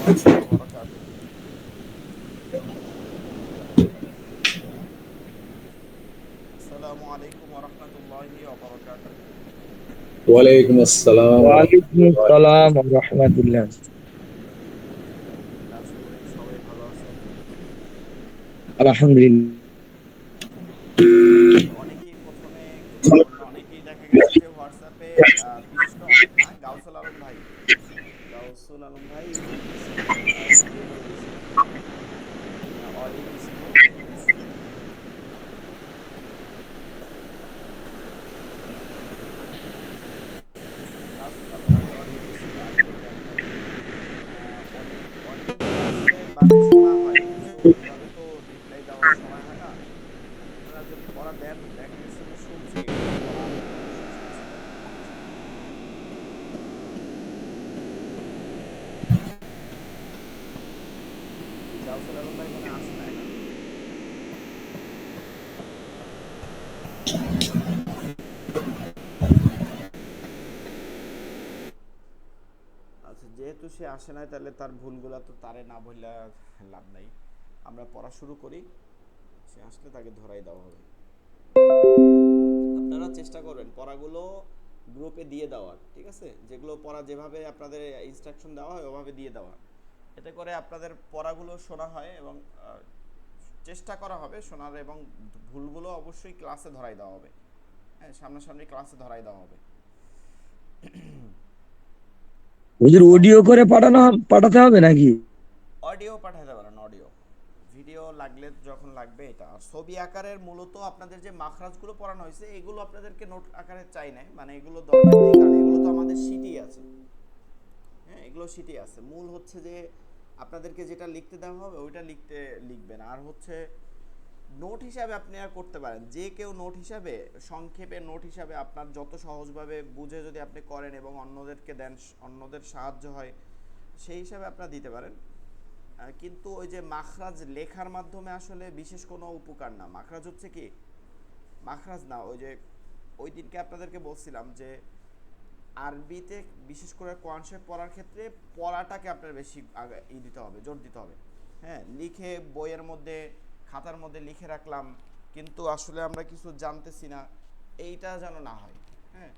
وبركاته. السلام عليكم ورحمة الله وبركاته. ওয়ালাইকুম আসসালাম ওয়ালাইকুম রহমতুল্লাহ। আসসালাম রাহমাতুল্লাহ। আশা করি সবাই ভালো আছেন। আলহামদুলিল্লাহ। আচ্ছা, অনেকেই প্রথমে একটু অনেকেই দেখা গেছে যে হোয়াটসঅ্যাপে বিশেষ করে অনেক না, গাউসুল আলম ভাই কিছু ইয়ে দিয়ে দিয়েছিলেন, অডিও দিছিল। গাউসুল আলম ভাই অডিও দিছিল, আসলে দেখেন অডিও তো আসলে মানে শোনা হয়, কিন্তু ওইভাবে তো রিপ্লাই দেওয়ার সময় হয় না। আপনারা যদি পড়া দেন, দেখা গেছে যে শুনছি, কিন্তু পড়া আমি শেষ করছি না। কি গাউসুল আলম ভাই মনে হয় আসে না এখন? আচ্ছা, যেহেতু সে আসে নাই, তাহলে তার ভুলগুলা তো তারে না বললে লাভ নাই। আমরা পড়া শুরু করি, সে আসলে তাকে ধরাই দেওয়া হবে। আপনারা চেষ্টা করবেন পড়াগুলো গ্রুপে দিয়ে দেওয়ার, ঠিক আছে? যেগুলো পড়া যেভাবে আপনাদের ইনস্ট্রাকশন দেওয়া হয় ওভাবে দিয়ে দেওয়া, এতে করে আপনাদের পড়াগুলো শোনা হয় এবং চেষ্টা করা হবে শোনার, এবং ভুলগুলো অবশ্যই ক্লাসে ধরাই দেওয়া হবে। হ্যাঁ, সামনাসামনি ক্লাসে ধরাই দেওয়া হবে। ওদের আসসালাম। অডিও করে পাঠাতে হবে নাকি? অডিও পাঠাতে পারেন, অডিও। ভিডিও লাগলে যখন লাগবে এটা, আর ছবি আকারের মূলত আপনাদের যে মাখরাজগুলো পড়ানো হয়েছে এগুলো আপনাদেরকে নোট আকারে চাই না, মানে এগুলো দরকার নেই, কারণ এগুলো তো আমাদের শীটই আছে। হ্যাঁ, এগুলো শীটই আছে। মূল হচ্ছে যে আপনাদেরকে যেটা লিখতে দেওয়া হবে ওইটা লিখবেন। আর হচ্ছে নোট হিসাবে আপনি আর করতে পারেন, যে কেউ নোট হিসাবে, সংক্ষেপে নোট হিসাবে আপনার যত সহজভাবে বুঝে যদি আপনি করেন এবং অন্যদেরকে দেন, অন্যদের সাহায্য হয়, সেই হিসাবে আপনারা দিতে পারেন। কিন্তু ওই যে মাখরাজ লেখার মাধ্যমে আসলে বিশেষ কোনো উপকার না। মাখরাজ হচ্ছে কি, মাখরাজ না, ওই যে ওই দিনকে আপনাদেরকে বলছিলাম যে আরবিতে বিশেষ করে কোরআন শরীফ পড়ার ক্ষেত্রে পড়াটাকে আপনার বেশি দিতে হবে, জোর দিতে হবে। হ্যাঁ, লিখে বইয়ের মধ্যে, খাতার মধ্যে লিখে রাখলাম, কিন্তু আসলে আমরা কিছু জানতেছি না, এইটা যেন না হয়। হ্যাঁ,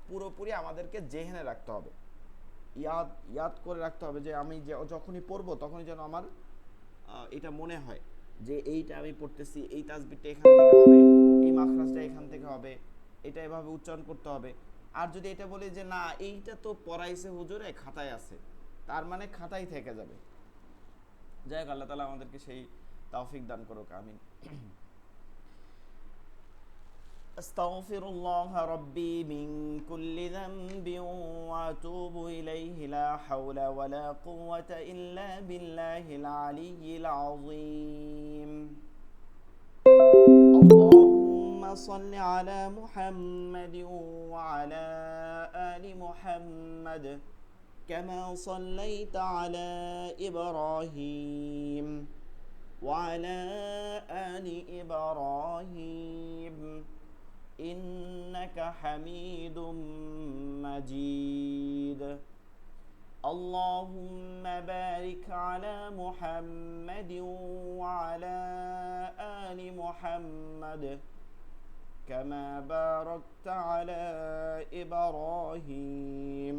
পুরোপুরি আমাদেরকে জেহেনে রাখতে হবে, ইয়াদ ইয়াদ করে রাখতে হবে, যে আমি যে যখনই পড়বো তখনই যেন আমার এটা মনে হয় যে এইটা আমি পড়তেছি, এই তাসবিরটা এখান থেকে হবে, এই মাখরাজটা এখান থেকে হবে, এটা এভাবে উচ্চারণ করতে হবে। আর যদি এটা বলি যে না, এইটা তো পড়াইছে হুজুরে, খাতায় আছে, তার মানে খাতায় থেকে যাবে। যাই হোক, আল্লাহ তালা আমাদেরকে সেই তৌফিক দান করুক, আমিন। أستغفر الله ربي من كل ذنب وأتوب إليه، لا حول ولا قوة إلا بالله العلي العظيم. اللهم صل على محمد وعلى آل محمد كما صليت على إبراهيم وعلى آل إبراهيم إنك حميد مجيد. اللهم بارك على محمد وعلى آل محمد كما باركت على إبراهيم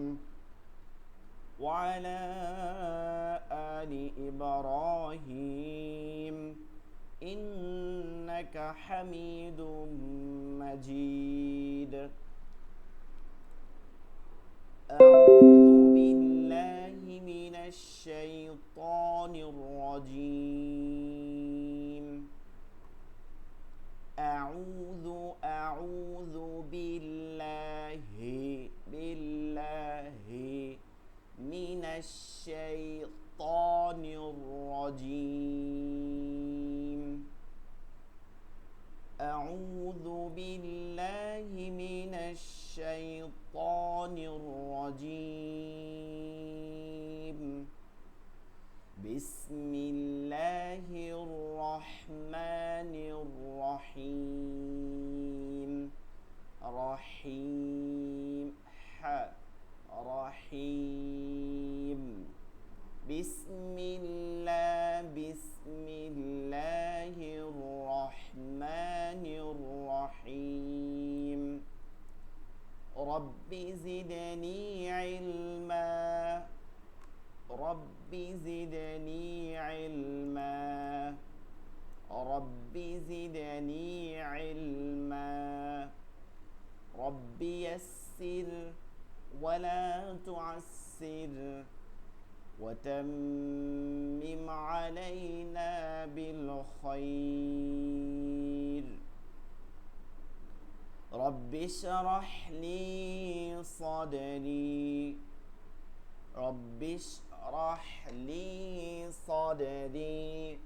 وعلى آل إبراهيم إنك حميد مجيد. أعوذ بالله من الشيطان الرجيم. أعوذ بالله من الشيطان الرجيم. أعوذ بالله من الشيطان الرجيم. بسم الله الرحمن الرحيم. رحيم رحيم. بسم زدني علما رب زدني علما رب زدني علما رب يسر ولا تعسر وتمم علينا بالخير رب اشرح لي صدري رب اشرح لي صدري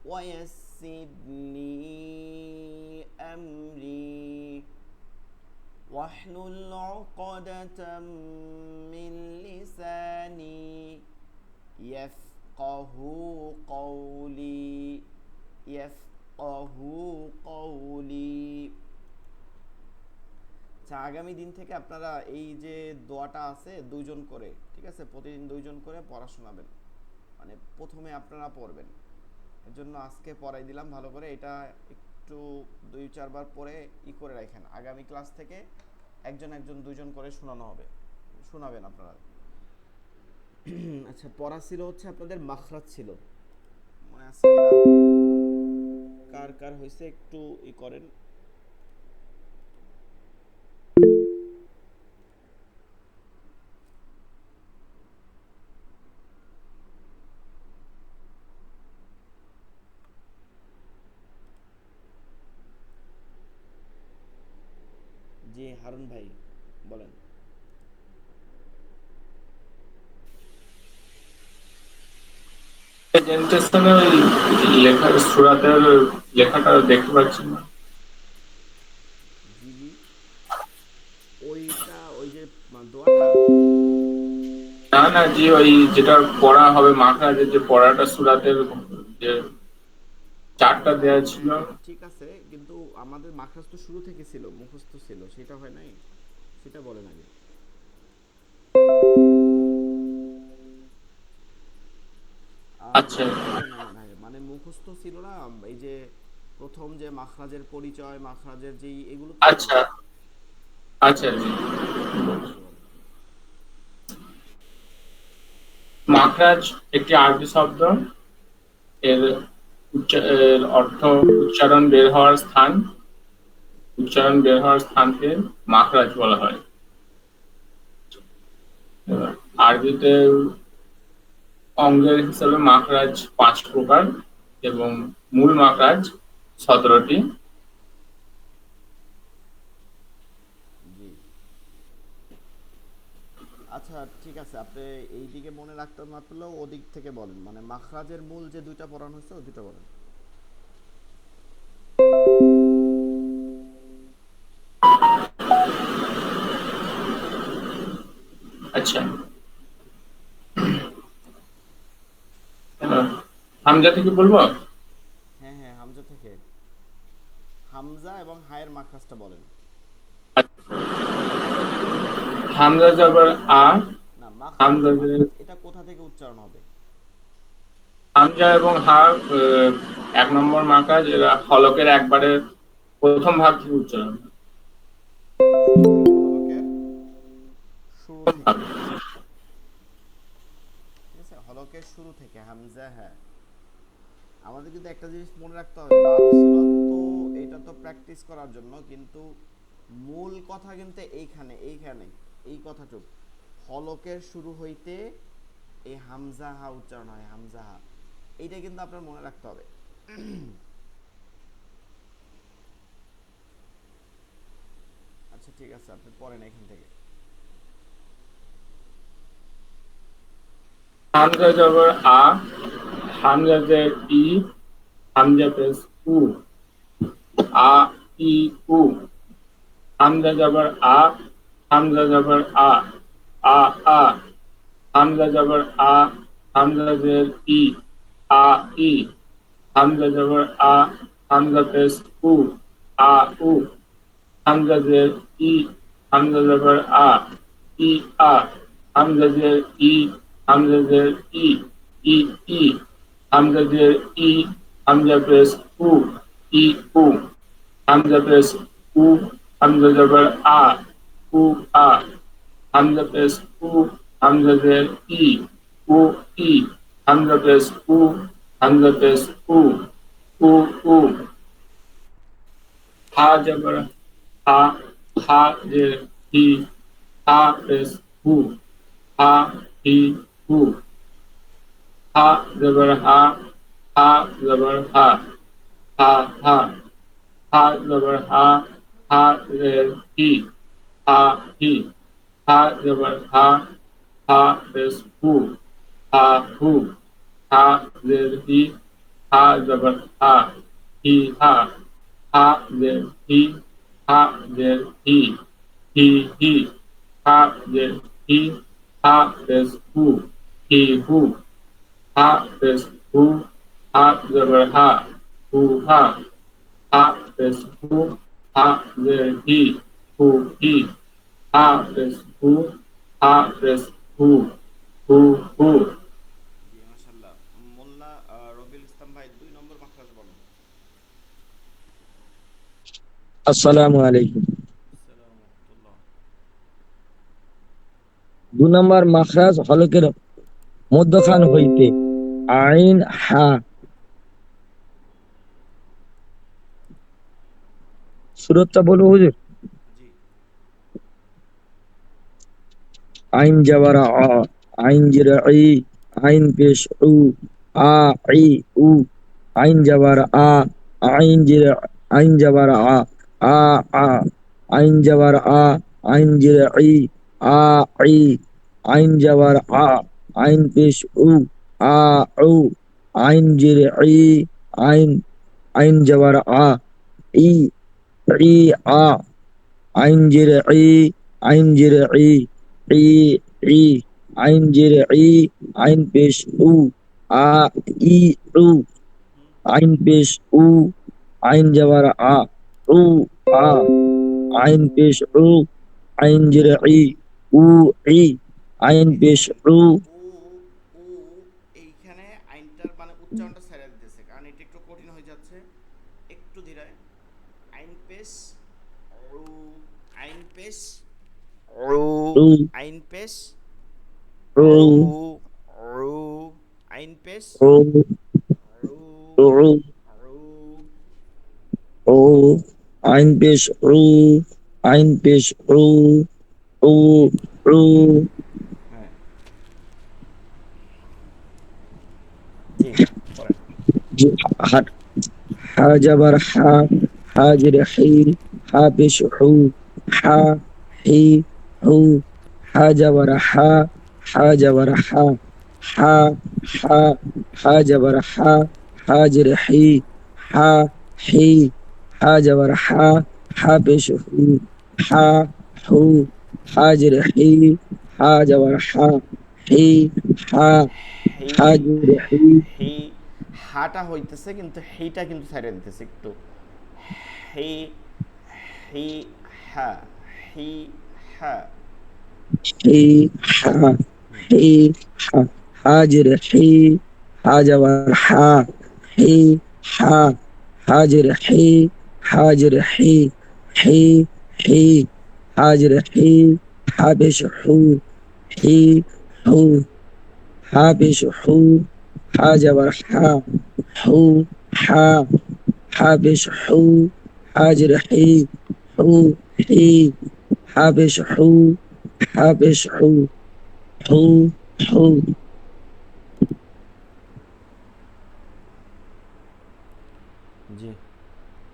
ويسر لي أمري واحلل عقدة من لساني يفقه قولي يفقه قولي। আচ্ছা, আগামী দিন থেকে আপনারা এই যে দোয়াটা আছে দুইজন করে, ঠিক আছে, প্রতিদিন দুইজন করে পড়া শোনাবেন, মানে প্রথমে আপনারা পড়বেন। এর জন্য আজকে পড়াই দিলাম ভালো করে, এটা একটু 2-4 বার পরে করে রাখেন। আগামী ক্লাস থেকে একজন দুইজন করে শোনাবেন আপনারা। আচ্ছা, পড়া ছিল হচ্ছে আপনাদের মাখরাজ ছিল, মনে আছে কার কার হয়েছে একটু করেন। জি হারুন ভাই বলেন। লেখাটা দেখতে পাচ্ছি না। জি ওইটা ওই যে দোয়াটা না জি, ওই যেটা পড়া হবে মাখরাজের যে পড়াটা সূরাতের যে চারটা দেয়া ছিল। ঠিক আছে, কিন্তু আমাদের মাখরাজ তো শুরু থেকে ছিল, মুখস্থ ছিল, সেটা হয় নাই, সেটা বলেন আগে। আচ্ছা, মানে মুখস্থ ছিল না, এই যে প্রথম যে মাখরাজের পরিচয়, মাখরাজের যেই এগুলো। আচ্ছা আচ্ছা। মাখরাজ একটি আরবি শব্দ, এর অর্থ উচ্চারণ বের হওয়ার স্থান। উচ্চারণ বের হওয়ার স্থানকে মাখরাজ বলা হয়। আরবিতে অঙ্গের হিসাবে মাখরাজ 5 প্রকার এবং মূল মাখরাজ 17টি। আচ্ছা ঠিক আছে, আপনি এই দিকে মনে রাখতে না পারলেও ওদিক থেকে বলেন, মানে মাখরাজের মূল যে দুইটা পড়ানো হয়েছে ওই দুইটা বলেন। আচ্ছা, হামজা থেকে বলবো? হ্যাঁ হ্যাঁ, হামজা থেকে। হামজা এবং হায়ের মাখরাজটা বলেন। হামজা জবর আ, না হামজা এটা কোথা থেকে উচ্চারণ হবে? হামজা এবং হা 1 নম্বর মাখরাজ, এরা হলকের একবারে প্রথম ভাগ থেকে উচ্চারণ। হলকের শুরু থেকে, ঠিক আছে, হলকের শুরু থেকে হামজা। হ্যাঁ, আমাদের কিন্তু একটা জিনিস মনে রাখতে হবে, তো এটা তো প্র্যাকটিস করার জন্য, কিন্তু মূল কথা কিন্তু এইখানে এই কথাটুক, হলকের শুরু হইতে এই হামজা হা উচ্চারণ হয়, হামজা হা, এইটা কিন্তু আপনার মনে রাখতে হবে। আচ্ছা ঠিক আছে, আপনি পড়েন এখান থেকে। হামজা জবর আ, হামজা জের ই, হামজা পেশ উ, আ ই উ। হামজা জবর আ, হামজা জবর আ, আ আ। হামজা জবর আ, হামজা জের ই, আ ই। হামজা জবর আ, হামজা পেশ উ, আ উ। হামজা জের ই, হামজা জবর আ, ই আ। হামজা জের ই, হামজা জের ই, ই ই। হামজা জের ই, হামজা পেশ উ, ই উ। হামজা পেশ উ, হামজা জবর আ, উ আ। হামজা পেশ উ, হামজা জের ই, উ ই, হামজা পেশ উ, হামজা পেশ উ, উ উ। হা জবর হা, হা জের হি, হা পেশ হু, হা হি হু। হা জবর হা, হা জবর হা, হা হা। হা জবর হা, হা জের হি, হা হি। হা জবর হা, হা পেশ হু, হা হু। হা জের হি, হা জবর হা, হি হা। হা জের হি, হা জের হি, হি হি। হা জের হি, হা পেশ হু, হি হু। হা পেশ হু, হা জবর হা, হু হা। হা পেশ হু, হা জের হি, হু হি। হা পেশ হু, হা পেশ হু, হু হু। জি মাশাআল্লাহ। মোল্লা রবিউল ইসলাম ভাই 2 নম্বর মাখরাজ বলুন। আসসালামু আলাইকুম। আসসালামু রাহমাতুল্লাহ। 2 নম্বর মাখরাজ হলকের মধ্যখান হইতে আইন হা সুরতটা বলবো হুজুর। জি আইন জাবারা আ, আইন জিরা ই, আইন পেশ উ, আ ই উ, আইন জাবারা আ, আইন জিরা, আইন জাবারা আ আ, আইন জাবারা আইন জিরা ই, আ ই, আইন জাবারা আইন পেশ উ, আ উ, আইন জিরা ই, আইন, আইন জাবারা ই, ই আ, আইন জিরে ই, আইন জিরে ই, ই ই, আইন জিরে ই, আইন পেশ উ, আ ই উ, আইন পেশ উ, আইন জবর উ, আ, আইন পেশ উ, আইন জিরে ই, উ ই, আইন এই যে পেশ দেখেন উ। উ উ এইখানে আইনটার মানে উচ্চারণটা ছেড়ে দিতেছে কারণ এটা একটু কঠিন হয়ে যাচ্ছে। একটু ধীরে। আইন পেশ উ, আইন পেশ উ, উ আইন পেশ উ উ, উ, আইন পেশ উ উ, উ উ। উ, আইন পেশ উ, আইন পেশ উ, উ উ। হ্যাঁ জি পড়েন। জি, হা জবর হা, হা জের হি, হা পেশ হু, হা হি হু, হা জবর হা, হা জবর হা, হা হা, হা জবর হা, হা জের হি, হা হি, হা জবর হা, হা পেশ হু, হা হু, হা জের হি, হা জবর হা, হি হা, হি হা জের হি, হি হাটা হইতেছে কিন্তু হিটা কিন্তু ছেড়ে দিতেছে একটু। হি হি হা হি হা। হি হা, হি হা, হাজির হি, হাজাবার হা, হি হা, হাজির হি, হাজির হি, হি হি, হাজির হি, হাবিশ হু, হি হু, হাবিশ হু, হাজাবার হা, হু হা, হাবিশ হু, হাজির হি, হু হি, হাবিশ হু, হাবিশ হু, হু হু। জি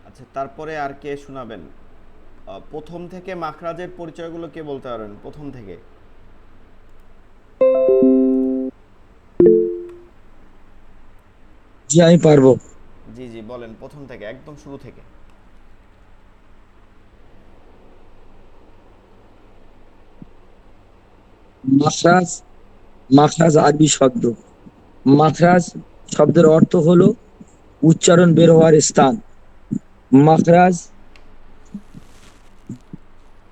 আচ্ছা তারপরে আর কে শোনাবেন? প্রথম থেকে মাখরাজের পরিচয়গুলো কে বলতে পারবেন প্রথম থেকে? জি আমি পারবো। জি জি বলেন প্রথম থেকে একদম শুরু থেকে। মাখরাজ, মাখরাজ আরবি শব্দ। মাখরাজ শব্দের অর্থ হলো উচ্চারণ বের হওয়ার স্থান। মাখরাজ,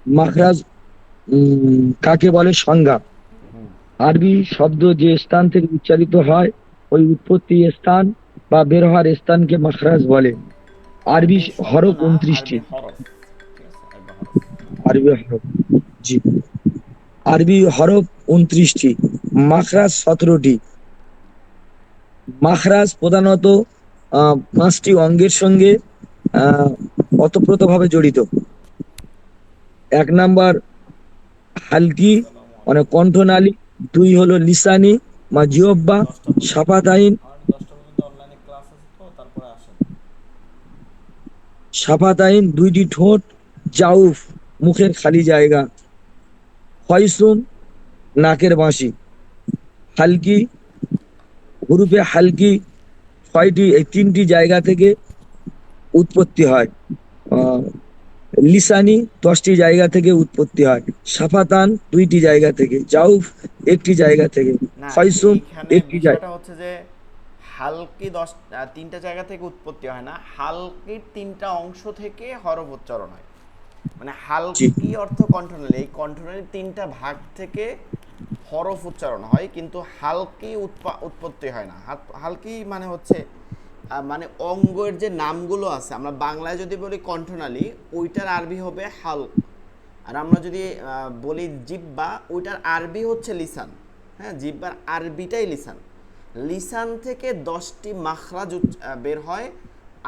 মাখরাজ কাকে বলে সংজ্ঞা। আরবি শব্দ যে স্থান থেকে উচ্চারিত হয় ওই উৎপত্তি স্থান বা বের হওয়ার স্থানকে মাখরাজ বলে। আরবি আরবি শব্দ হরফ না 29টি। আরবি হরফ। ঠিক আছে আরবি হরফ। আরবি হরফ, জি। আরবি হরফ 29টি, মাখরাজ 17টি। মাখরাজ প্রধানত 5টি অঙ্গের সঙ্গে ওতপ্রোতভাবে জড়িত। 1 নাম্বার হালকি মানে কণ্ঠনালী, 2 হলো লিসানি বা জিহ্বা, শাফাতাইন। আমার 10টা পর্যন্ত অনলাইনে ক্লাস আছে, তো তারপরে আসেন। শাফাতাইন 2টি ঠোঁট, জাউফ মুখের খালি জায়গা, খয়সুম নাকের বাঁশি। হালকি হুরুফে হালকি 3টি জায়গা থেকে উৎপত্তি হয়। আহ, লিসানি 10টি জায়গা থেকে উৎপত্তি হয়। শাফাতান 2টি জায়গা থেকে, জাউফ 1টি জায়গা থেকে, না, খয়সুম এইখানে 1টি জায়গা। বিষয়টা হচ্ছে যে হালকি 3টা জায়গা থেকে উৎপত্তি হয় না, হালকির 3টা অংশ থেকে হরফ উচ্চারণ হয়। মানে জি হালকি অর্থ কণ্ঠনালী, এই কণ্ঠনালীর 3টা ভাগ থেকে হরফ উচ্চারণ হয়, কিন্তু হালকি উৎপত্তি হয় না। হালকি মানে হচ্ছে মানে অঙ্গের যে নামগুলো আছে, আমরা বাংলায় যদি বলি কণ্ঠনালী, ওইটার আরবি হবে হালক। আর আমরা যদি বলি জিহ্বা, ওইটার আরবি হচ্ছে লিসান। হ্যাঁ, জিহ্বার আরবিটাই লিসান। লিসান থেকে 10টি মাখরাজ বের হয়,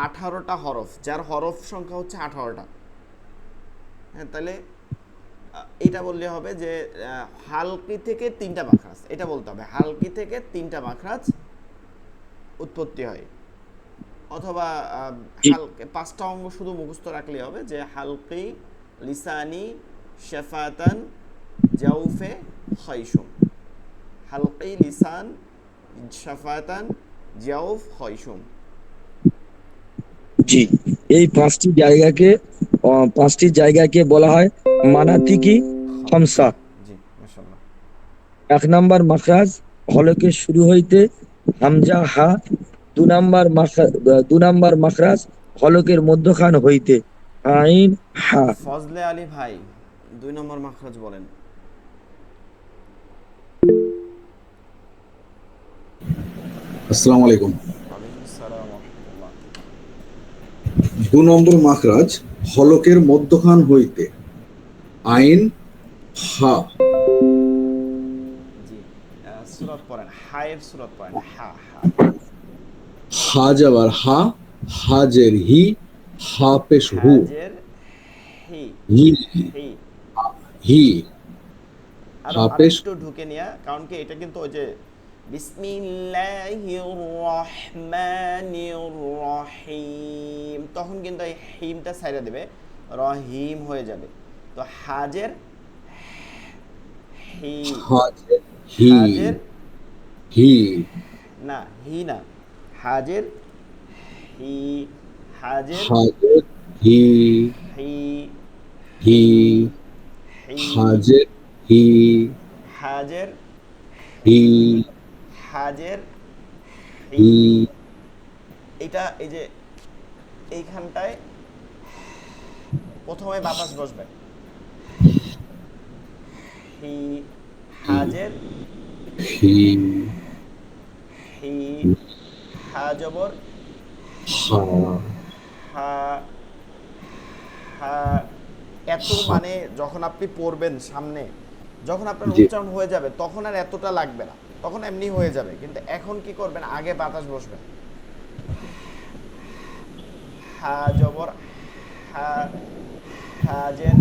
18টা হরফ, যার হরফ সংখ্যা হচ্ছে 18টা। হ্যাঁ, তাহলে এটা বললে হবে যে হালকি থেকে 3টা মাখরাজ, এটা বলতে হবে হালকি থেকে 3টা মাখরাজ উৎপত্তি হয়। অথবা জি হালকে 5টা অঙ্গ শুধু মুখস্থ রাখলেই হবে, যে হালকি, লিসানি, শাফাতান, জাউফে, খয়সুম। হালকি, লিসান, শাফাতান, জাউফ, খয়সুম। জি এই 5টি জায়গাকে বলা হয় মানাতিকি খামসা। খামসা। জি, মাশাআল্লাহ। 1 নাম্বার মাখরাজ হলকের শুরু হইতে হামজা হা। 2 নাম্বার মাখরাজ হলকের মধ্যখান হইতে আইন হা। ফজলে আলী ভাই, 2 নম্বর মাখরাজ বলেন। আসসালামু আলাইকুম। ওয়ালাইকুম আসসালাম ওয়া রাহমাতুল্লাহ। 2 নম্বর মাখরাজ হলকের মধ্যখান হইতে আইন হা। জি, সূরাত পড়েন, হায়ের সূরাত পড়েন, হা হা। হা যাবার হা, হাজের হি, হা পেশ হু, হাজের হি, হি হি। হি, আরো হা আরো পেশ। একটু ঢুকে নিয়া, কারণ কি এটা কিন্তু ওই যে বিসমিল্লাহির রহমানির রহিম, তখন কিন্তু এই হিমটা ছাইড়া দেবে, রহিম হয়ে যাবে। তো হাজের হি, হাজের হি, হাজের হি, না, হি না, হাজের হি, হাজের হাজের হি, হি, হি, হি, হি, হাজের হি, হাজের হি, হি, হাজের হি। হি, এটা এই যে এইখানটায় প্রথমে বাতাস বসবে, হি, হাজের হি, হি, হা জবর হা, হা, হা। এত হা। মানে যখন আপনি পড়বেন সামনে, যখন আপনার জি উচ্চারণ হয়ে যাবে, তখন আর এতটা লাগবে না, তখন এমনি হয়ে যাবে। কিন্তু এখন কি করবেন, আগে বাতাস বসবে, হা জবর হা, হাজের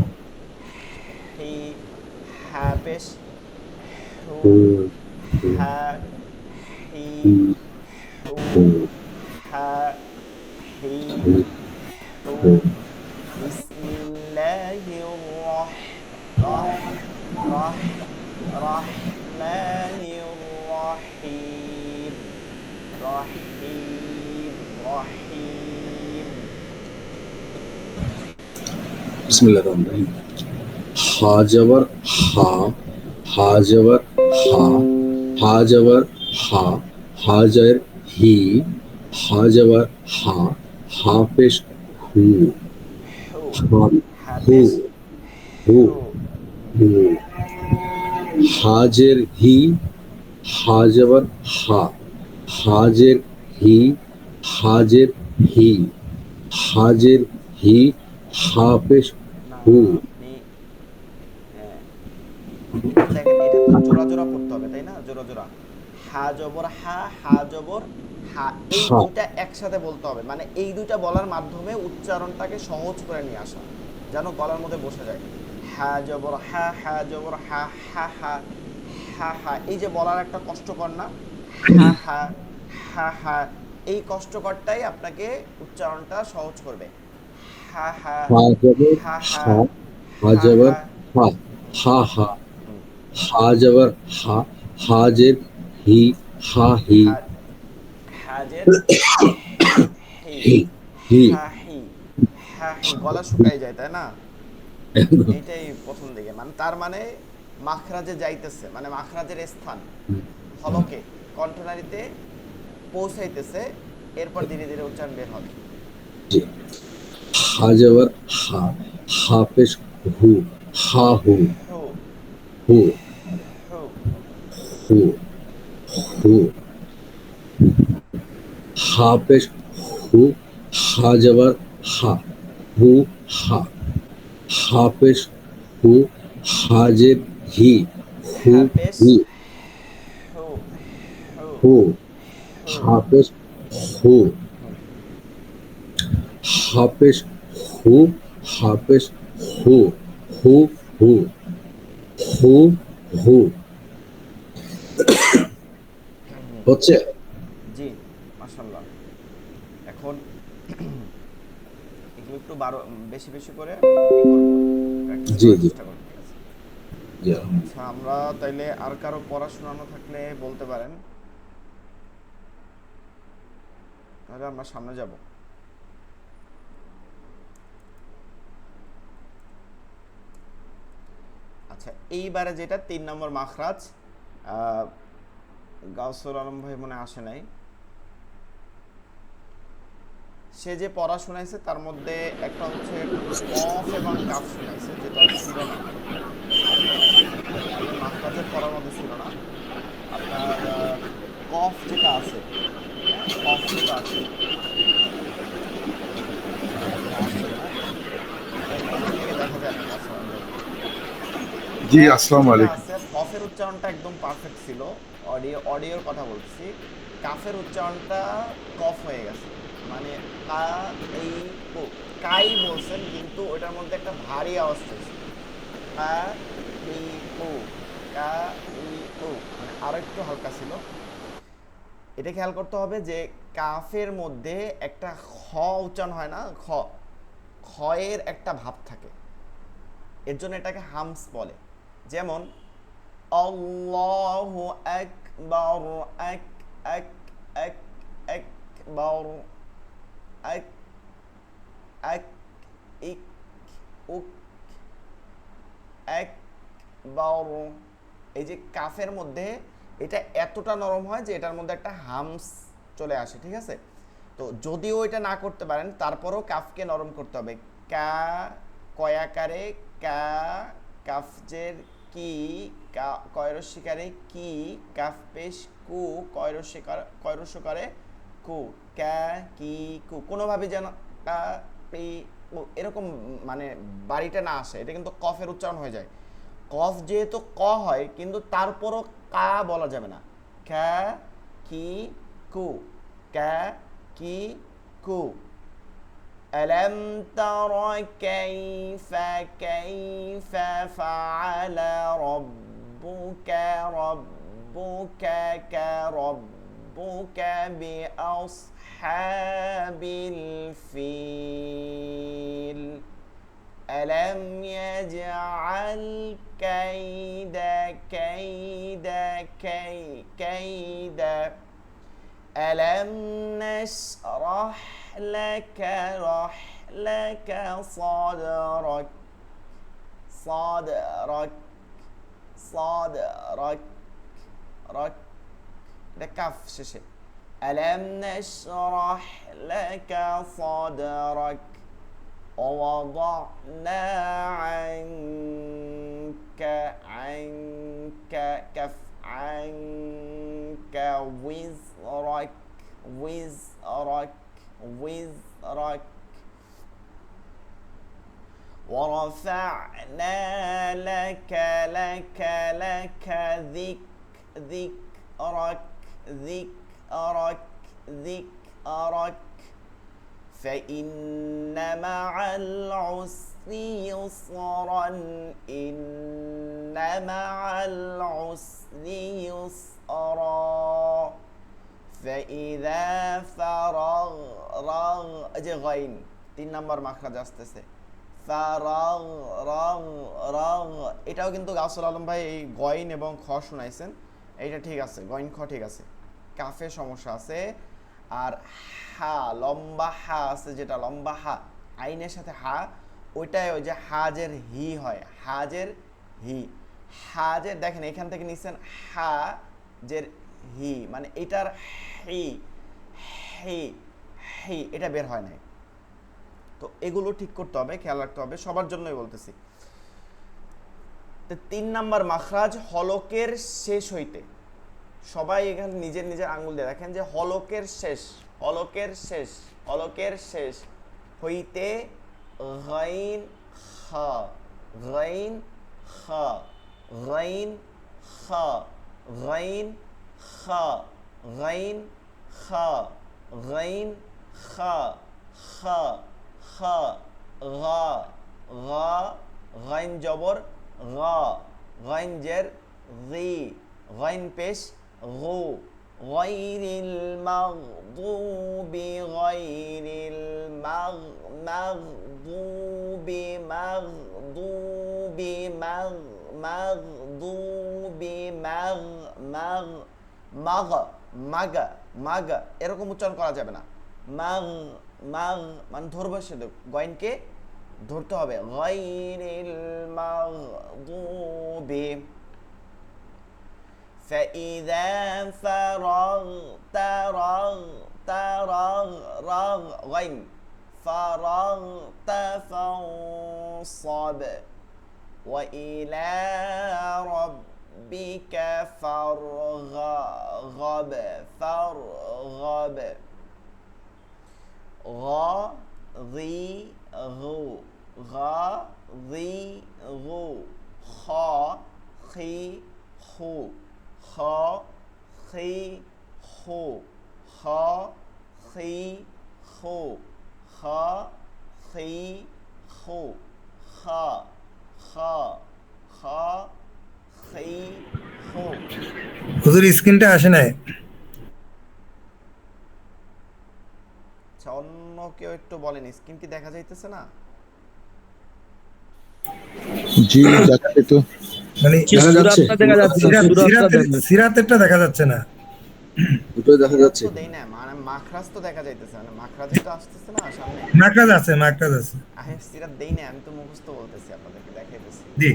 হি, হা পেশ হু, হু, হা, হি, হু, হু, হু, হা, হি, হু, হু। হু। বিসমিল্লাহির রহ রহ রহমানির রহিম, রহিম, রহিম। বিসমিল্লাহির রহমানির রহিম। হা যাবার হা, হা যাবার হা, হা যাবার হা, হাজার হি, হা যাবার হা, হা পেশ হু, হু, হা, হু, হাফেজ হু, হু। হু, হাজের হি, হা যাবার হা, হাজের হি, হাজের হি, হাজের হি, হা পেশ না, হু, আপনি, হ্যাঁ, দেখেন এটা তো জোড়া জোড়া পড়তে হবে তাই না, জোড়া জোড়া। হা জবর হা, হা জবর হা, এই হা। দুইটা একসাথে বলতে হবে, মানে এই দুইটা বলার মাধ্যমে উচ্চারণটাকে সহজ করে নিয়ে আসা, যেন গলার মধ্যে বসে যায়। হা জবর হা, হা জবর হা, হা হা, হা হা, এই যে বলার একটা কষ্টকর না, হা হা, হা হা, এই কষ্টকরটাই আপনাকে উচ্চারণটা সহজ করবে। হা হা, হা জবর হা হা, হা, হা হা জবর হা। হা, হা হা, হুম, হা জবর হা, হাজের হি, হা হি, হা, হাজের হি, হি, হি। হা হি, হা হি, গলা শুকাই যায় তাই না, একদম। এইটাই প্রথম দিকে, মানে তার মানে মাখরাজে যাইতেছে, মানে মাখরাজের স্থান হলকে কণ্ঠনালীতে পৌঁছাইতেছে, এরপর ধীরে ধীরে উচ্চারণ বের হবে। জি। হা জবর হা, হা পেশ হু, হা হু, হু, হু, হু, হু, হু। হা পেশ হু, হা জবর হা, হু, হা, হা পেশ হু, হাজের হি, হু, হ্যাঁ পেশ হি, হু, হু, হু, হু, হা পেশ হু, হুম, হা পেশ হু, হা পেশ হু, হু, হু, হু, হু। হচ্ছে? জি, মাশাল্লাহ। এখন এগুলো একটু বেশি বেশি করে ই করবো, প্র্যাকটিস জি, করার জি। চেষ্টা করবো, ঠিক আছে। জি, আচ্ছা, আমরা তাইলে আর কারো পড়া শোনানো থাকলে বলতে পারেন, তাহলে আমরা সামনে যাব। আচ্ছা, এইবারে যেটা 3 নম্বর মাখরাজ, আহ, গাউসুল আলম ভাই মনে আসে নাই, সে যে পড়া শোনাইছে তার মধ্যে একটা হচ্ছে কফ এবং কাফ শোনাইছে, যেটা ছিল না আমাদের মাখরাজের পড়ার মধ্যে, ছিল না আপনার কফ যেটা আছে, হ্যাঁ কফ যেটা আছে, এটা আসছে না, এটা এদিক থেকে দেখা যায় না, গাছওয়ালা ভাই। জি কফ আসসালামু যেটা আলাইকুম। আছে, কফের উচ্চারণটা একদম পারফেক্ট ছিল, অডিওর কথা বলছি। কাফের উচ্চারণটা কফ হয়ে গেছে, মানে কা, এই ও, কাই বলছেন কিন্তু ওটার মধ্যে একটা ভারী আওয়াজ হয়েছে, কা ই উ, কা ই উ, মানে আরো একটু হালকা ছিল। এটা খেয়াল করতে হবে যে কাফের মধ্যে একটা খ উচ্চারণ হয় না, খ, খয়ের একটা ভাব থাকে, এর জন্য এটাকে হামস বলে। যেমন আল্লাহু আকবার, আক, আক, আক, আকবার, আক, আক, ইক, উক, আকবার। এই যে কাফের মধ্যে এটা এতটা নরম হয় যে এটার মধ্যে একটা হামস চলে আসে, ঠিক আছে। তো যদিও এটা না করতে পারেন, তারপরেও কাফকে নরম করতে হবে। কা, কয়াকারে কা, কাফজের কি, কা কয়রস্বীকারে কি, কাফ পেশ কু, কয়রস্বকারে কু, কা কি কু, কোনোভাবে যেন কা পি উ এরকম মানে বাড়িটা না আসে, এটা কিন্তু কফের উচ্চারণ হয়ে যায়। কফ যেহেতু ক হয়, কিন্তু তারপরও কা বলা যাবে না। কা কি কু, কা কি কু। ألم تر كيف فعل ربك كربك بأصحاب الفيل ألم يجعل كيد ألم نشرح لك صدرك رك، ده كف শেষে। ألم نشرح لك صدرك ووضعنا عنك كف عنك وزرك ورفعنا لك ذكرك فإن مع العسر يسرا إن مع العسر يسرا فإذا فرغ যে গাইন 3 নাম্বার মাখরাজ আসতেছে এটাও কিন্তু গাউসুল আলম ভাই এই গইন এবং খ শুনাইছেন, এইটা ঠিক আছে, গইন খ ঠিক আছে। কাফে সমস্যা আছে। আর হা, লম্বা হা আছে, যেটা লম্বা হা আইনের সাথে হা, ওইটাই ওই যে হাজের হি হয়, হাজের হি। হাজের দেখেন এখান থেকে নিচ্ছেন হা জের হি, মানে এটার হি হি হি এটা বের হয় নাই। তো এগুলো ঠিক করতে হবে, খেয়াল রাখতে হবে, সবার জন্যই বলতেছি। তো 3 নাম্বার মাখরাজ হলকের শেষ হইতে, সবাই এখানে নিজের নিজের আঙ্গুল দিয়ে দেখেন যে হলকের শেষ, হলকের শেষ, হলকের শেষ হইতে গাইন খা, গাইন খা, গাইন খা, গাইন খা, গাইন খা, গাইন খা, খা খা, গা গা, গাইন জবর গা, গাইন জের জি, গাইন পেশ গু, গাইরিল মাগদুবি, গাইরিল মাগদুবি, মাগদুবি, মাগদুবি, মাগ, এরকম উচ্চারণ করা যাবে না। মাগ মানে ধরবে, শুধু গয়নকে ধরতে হবে। গায়রিল মাগদুবি ফাইযা ফারাগতা গায়ন ফারাগতা ফানসাব ওয়া ইলা রাব্বিকা ফারগাব غاضيغ غاضيغ خاخيخ خاخيخ خاخيخ خاخيخ خا خا خاخيخ। হুজুর স্ক্রিনটা আসে নাই। আচ্ছা, অন্য কেউ একটু বলেন, স্ক্রিন কি দেখা যাইতেছে না? জি যাচ্ছে তো, মানে দেখা যাচ্ছে, দেখা যাচ্ছে, সিরাতেরটা দেখা যাচ্ছে না। দুটোই দেখা যাচ্ছে। তো দেই না, মানে মাখরাজ তো দেখা যাইতেছে, মানে মাখরাজে তো আসতেছে না সামনে। মাকরাজ আছে, মাকরাজ আছে। আমি সিরাত দেই না, আমি তো মুখস্থ বলতেছি, আপনাদেরকে দেখাইতেছি। জি,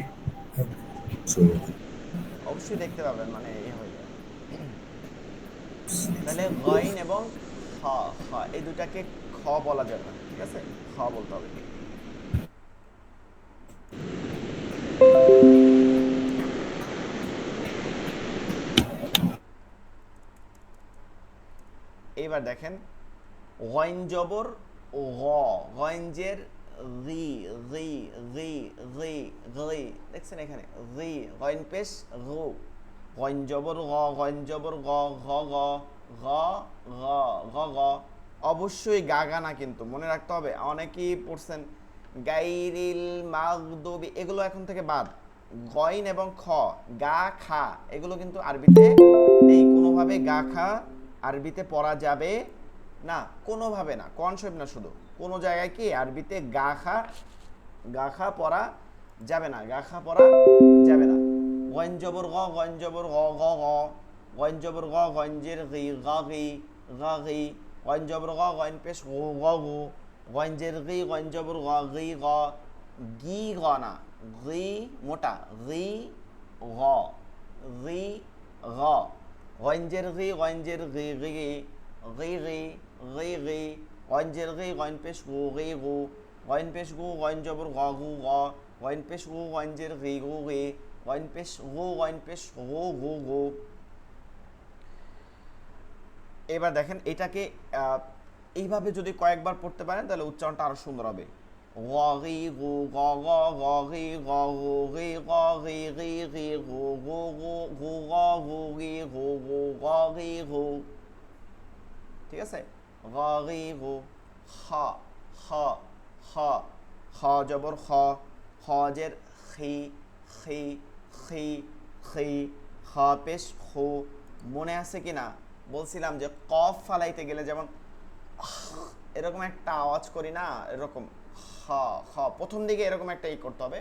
অবশ্যই দেখতে পাবেন, মানে এই হয়ে যায়। তাহলে গাইন এবং খ, খ এই দুটাকে খ বলা যাবে না, ঠিক আছে? খ বলতে হবে। এইবার দেখেন গাইন জবর গ, গাইনজের রি রি রি রি রি, দেখছেন এখানে রি, গাইন পেশ গু, গাইন জবর গ, গাইন জবর গ, ঘ গ, ঘ গ, ঘ গ। অবশ্যই গাগা না, কিন্তু মনে রাখতে হবে। অনেকেই পড়ছেন গাইরিল মাগদুবি, এগুলো এখন থেকে বাদ। গইন এবং খ, গা খা, এগুলো কিন্তু আরবিতে নেই কোনোভাবে। গা খা আরবিতে পড়া যাবে না, কোনোভাবে না, কনসেপ্ট না, শুধু কোনো জায়গায় কি আরবিতে গা খা পড়া যাবে না, গা খা পড়া যাবে না। গইন জবর গ, গইন জবর গ, গ গ, গইন জবর গ, গঞ্জের গি, গা গি, গা গি, গইন জবর গ, গইন পেশ গু, গ গু, গঞ্জের গি, গইন জবর গ, গি গ, গি গ না, গি মোটা, গি গ, গি গ, গঞ্জের গি, গঞ্জের গি, গি গি, গি গি, গি গি, গঞ্জের গি, গইন পেশ গু, গি গু, গইন পেশ গু, গইন জবর গ, গু গ, গইন পেশ গু, গঞ্জের গি, গু গি, গইন পেশ গু, গইন পেশ গু, গু গু। এবার দেখেন এটাকে এইভাবে যদি কয়েকবার পড়তে পারেন তাহলে উচ্চারণটা আরো সুন্দর হবে। গি গু গ গ গ গি গ গু গি গ গি গি গি গু গু গু গু গ গু গি গু গু গ গি গু, ঠিক আছে? গ গি গু। খ খ খ খ জবর খ, খ জের খি খি খি খি, খ পেশ খু। মনে আছে কি না বলছিলাম যে কফ ফালাইতে গেলে যেমন এরকম একটা আওয়াজ করি না, এরকম খ খ প্রথম দিকে এরকম একটা ই করতে হবে,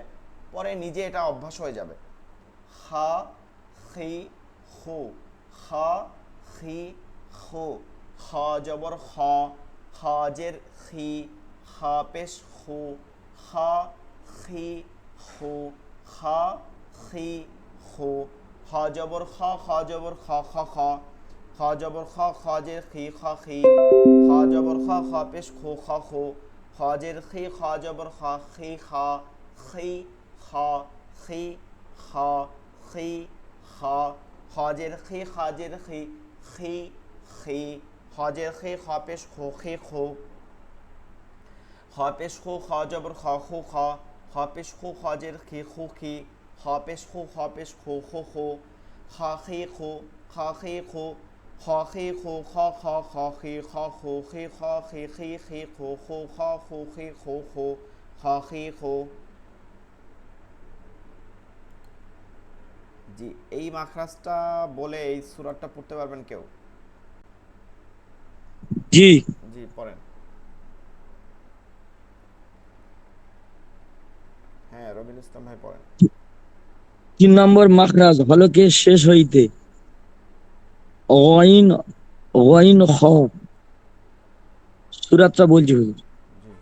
পরে নিজে এটা অভ্যাস হয়ে যাবে। খ খি খু, খ খি খু, খ জবর খ, খ জের খি, খ পেশ খু, খ খি খু, খ খি খু, খ জবর খ, খ জবর খ, খ খ, খ জবর খ, খ জের খি, খ খি, খ জবর খ, খ পেশ খু, খ খু, খ জের খি, খ জবর খ, খি খ, খি খ, খি খ, খি খ, খ জের খি, খ জের খি, খি খি, খ জের খি, খ পেশ খু, খি খু, খ পেশ খু, খ জবর খ, খু খ, খ পেশ খু, খ জের খি, খু খি, খ পেশ খু, খ পেশ খু, খু খু, খ খি খু, খ খি খু, খ খি খু, খ খ, খ খি, খ খু, খি খ, খি খি খি খু, খু খ, খু খি খু খু, খ খি খু। জি, এই মাখরাজটা বলে এই সূরাটা পড়তে পারবেন কেউ? জি। জি পড়েন। হ্যাঁ রবিন ইসলাম ভাই পড়েন। 3 নম্বর মাখরাজ হলকের শেষ হইতে গইন গইন খ, সূরাটা বলছি হুজুর। জি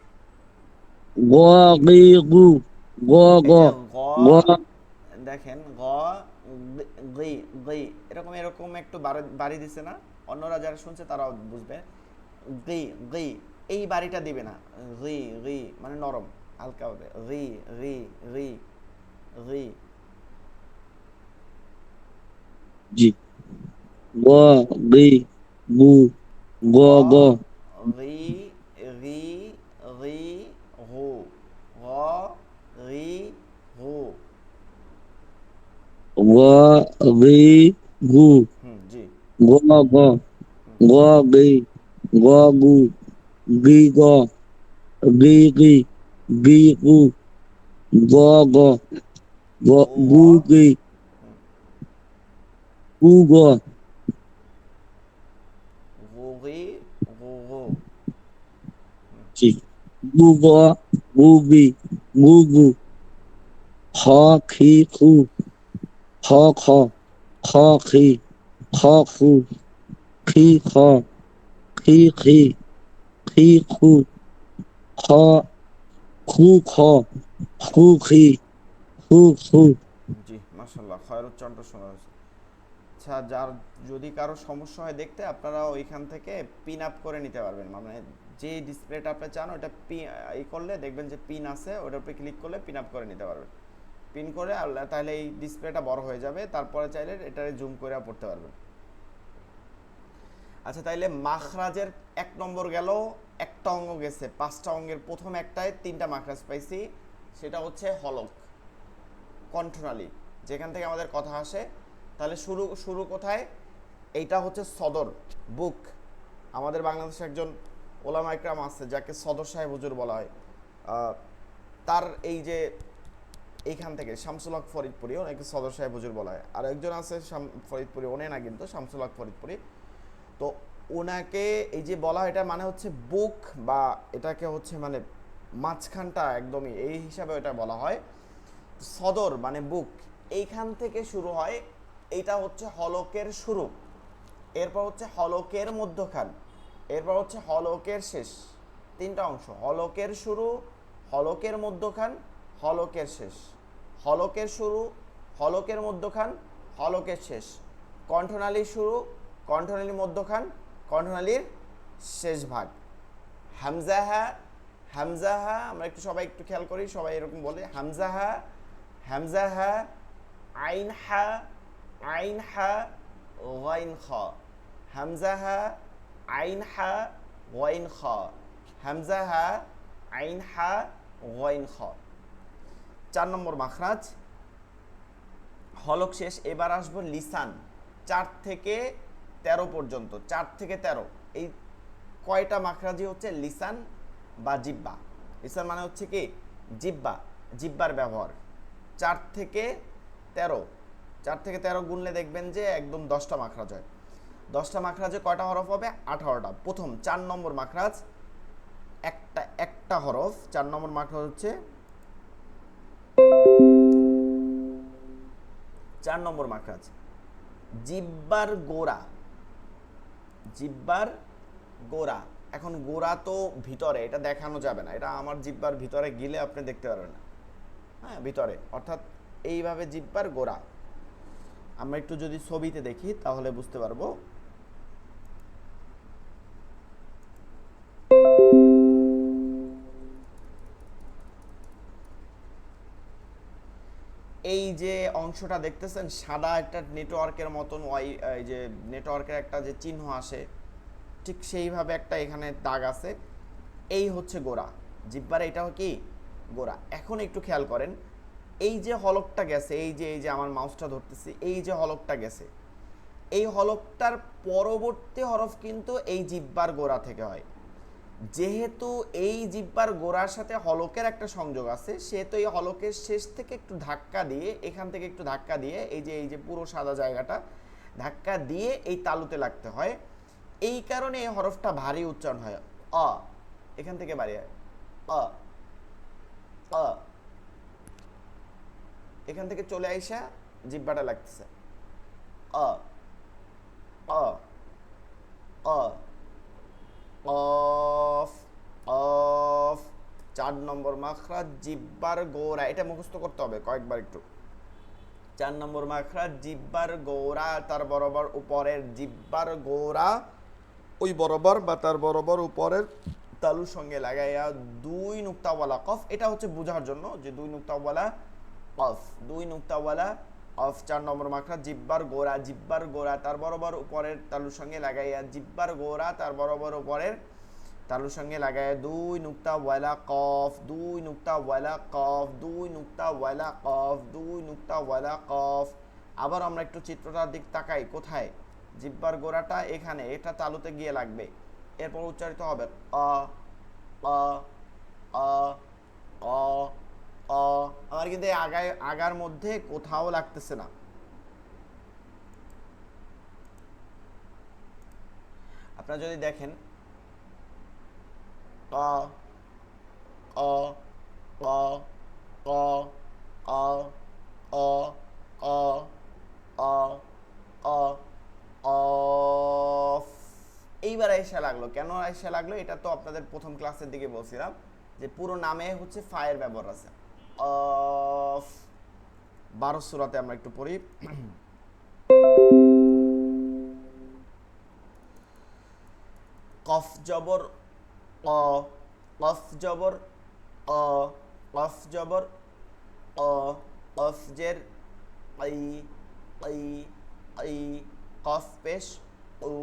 গ গি গু, গ গ এই যে গ, গ, দেখেন গ গি গি এরকম এরকম একটু বাড়ি দিছে না, অন্যরা যারা শুনছে তারাও বুঝবে। গি গি এই বাড়িটা দিবে না, গি গি মানে নরম হালকা হবে, গি গি গি গি। জি। গ গি গু, গ গ গ, গি গি গি গু, গ গি গু। গ গি গু, জি গ গ, গ গি, গ গু, গি গ, গি গি, গি গু, গ গ, গ গু গ গু গি, গু গ, গু গি গু গু। জি। গু গ, গু গি, গু গু, খ খি খু, খ খ, খ খি, খ খু, খি খ, খি খি, খি খু, খ খু খ, খু খি, খু খু। জি মাশাল্লাহ, খয়ের উচ্চারণটা শোনা যাচ্ছে। আচ্ছা, যার যদি কারো সমস্যা হয় দেখতে, আপনারা ওইখান থেকে পিন আপ করে নিতে পারবেন, মানে যে ডিসপ্লেটা আপনি চান ওটা ই করলে দেখবেন যে পিন আছে, ওটার উপরে ক্লিক করলে পিন আপ করে নিতে পারবেন। পিন করে তাহলে এই ডিসপ্লেটা বড় হয়ে যাবে, তারপরে চাইলে এটারে জুম করে পড়তে পারবেন। আচ্ছা, তাইলে মাখরাজের 1 নম্বর গেল, একটা অঙ্গ গেছে, 5টা অঙ্গের প্রথম একটায় 3টা মাখরাজ পাইছি, সেটা হচ্ছে হলক, কণ্ঠনালী, যেখান থেকে আমাদের কথা আসে। তাহলে শুরু শুরু কোথায়? এইটা হচ্ছে সদর, বুক। আমাদের বাংলাদেশে একজন ওলামা ইকরাম আছে যাকে সদর সাহেব হুজুর বলা হয়, তার এই যে এইখান থেকে শামসুল হক ফরিদপুরি, ওনাকে সদর সাহেব হুজুর বলা হয়। আর একজন আছে ফরিদপুরি, ওনে না কিন্তু শামসুল হক ফরিদপুরি। তো ওনাকে এই যে বলা হয়, এটা মানে হচ্ছে বুক, বা এটাকে হচ্ছে মানে মাঝখানটা একদমই, এই হিসাবে এটা বলা হয়। সদর মানে বুক, এইখান থেকে শুরু হয়, এইটা হচ্ছে হলকের শুরু। এরপর হচ্ছে হলকের মধ্যখান, এরপর হচ্ছে হলকের শেষ। 3টা অংশ: হলকের শুরু, হলকের মধ্যখান, হলকের শেষ। হলকের শুরু, হলকের মধ্যখান, হলকের শেষ। কণ্ঠনালীর শুরু, কণ্ঠনালীর মধ্যখান, কণ্ঠনালীর শেষ ভাগ। হামজাহা, হামজাহা আমরা একটু সবাই একটু খেয়াল করি, সবাই এরকম বলে হামজাহা, হামজাহা, আইন হা, আইন হা, গাইন খ। হামজাহা, আইন হা, গাইন খ। হামজাহা, আইন হা, গইন খ। 4 নম্বর মাখরাজ হলক শেষ। এবার আসবো লিসান। 4 থেকে 13 পর্যন্ত, 4 থেকে 13 এই কয়টা মাখরাজি হচ্ছে লিসান বা জিব্বা। লিসান মানে হচ্ছে কি জিব্বা, জিব্বার ব্যবহার। 4 থেকে 13 গুনলে দেখবেন যে একদম 10টা মাখরাজ হয়। 10টা মাখরাজে কয়টা হরফ হবে? 18টা। প্রথম 4 নম্বর মাখরাজ একটা হরফ। 4 নম্বর মাখরাজ হচ্ছে 4 নম্বর মাখরাজ জিব্বার গোড়া। জিব্বার গোড়া। এখন গোড়া তো ভিতরে, এটা দেখানো যাবে না, এটা আমার জিব্বার ভিতরে গিলে আপনি দেখতে পারবেন না। হ্যাঁ, ভিতরে, অর্থাৎ এইভাবে জিব্বার গোড়া। আমরা একটু যদি ছবিতে দেখি তাহলে বুঝতে পারবো। এই যে অংশটা দেখতেছেন সাদা একটা নেটওয়ার্কের মতন, এই যে নেটওয়ার্কের একটা যে চিহ্ন আসে, ঠিক সেইভাবে একটা এখানে দাগ আছে। এই হচ্ছে গোড়া জিব্বার, এটাও কি গোড়া। এখন একটু খেয়াল করেন, এই যে হলকটা গেছে, এই যে আমার মাউসটা ধরতেছি, এই যে হলকটা গেছে, এই হলকটার পরবর্তী হরফ কিন্তু এই জিব্বার গোড়া থেকে হয়। যেহেতু এই জিব্বার গোড়ার সাথে হলকের একটা সংযোগ আছে, সেহেতু এই হলকের শেষ থেকে একটু ধাক্কা দিয়ে, এখান থেকে একটু ধাক্কা দিয়ে, এই যে পুরো সাদা জায়গাটা ধাক্কা দিয়ে এই তালুতে লাগতে হয়। এই কারণে এই হরফটা ভারী উচ্চারণ হয়। অ, এখান থেকে বাড়ি হয় অ, অ, এখান থেকে চলে আইসা জিব্বাটা লাগতেছে অ, অ, অ, অফ, অফ। 4 নম্বর মাখরাজ জিব্বার গোড়া, এটা মুখস্থ করতে হবে কয়েকবার একটু। 4 নম্বর মাখরাজ জিব্বার গোড়া, তার বরাবর উপরের জিব্বার গোড়া ওই বরাবর বা তার বরাবর উপরের তালুর সঙ্গে লাগাইয়া 2 নুক্তাওয়ালা কফ। এটা হচ্ছে বোঝার জন্য যে 2 নুক্তাওয়ালা কফ, 2 নুক্তাওয়ালা কফ। 4 নম্বর মাখরাজ জিব্বার গোড়া, জিব্বার গোড়া তার বরাবর উপরের তালুর সঙ্গে লাগাইয়া, জিব্বার গোড়া তার বরাবর উপরের তালুর সঙ্গে লাগাইয়া 2 নুক্তাওয়ালা কফ, 2 নুক্তাওয়ালা কফ, 2 নুক্তাওয়ালা কফ, 2 নুক্তাওয়ালা কফ। আবার আমরা একটু চিত্রটার দিক তাকাই, কোথায়? জিব্বার গোড়াটা এখানে, এটা তালুতে গিয়ে লাগবে, এরপর উচ্চারিত হবে অ, অ, অ, অ, অ। আমার কিন্তু আগার মধ্যে কোথাও লাগতেছে না। আপনারা যদি দেখেন অ, অ, অ, অ, অ, অ, অ, অ, অ, অফ। এইবার আইসা লাগলো। কেন আইসা লাগলো এটা তো আপনাদের প্রথম ক্লাসের দিকে বলছিলাম যে পুরো নামে হচ্ছে ফায়ের ব্যবহার আছে। অফ। 12 সূরাতে আমরা একটু পড়ি। কফ জবর অ, কফ জবর অ, কফ জবর অ, কফ জের আই, আই, আই, কফ পেশ উ,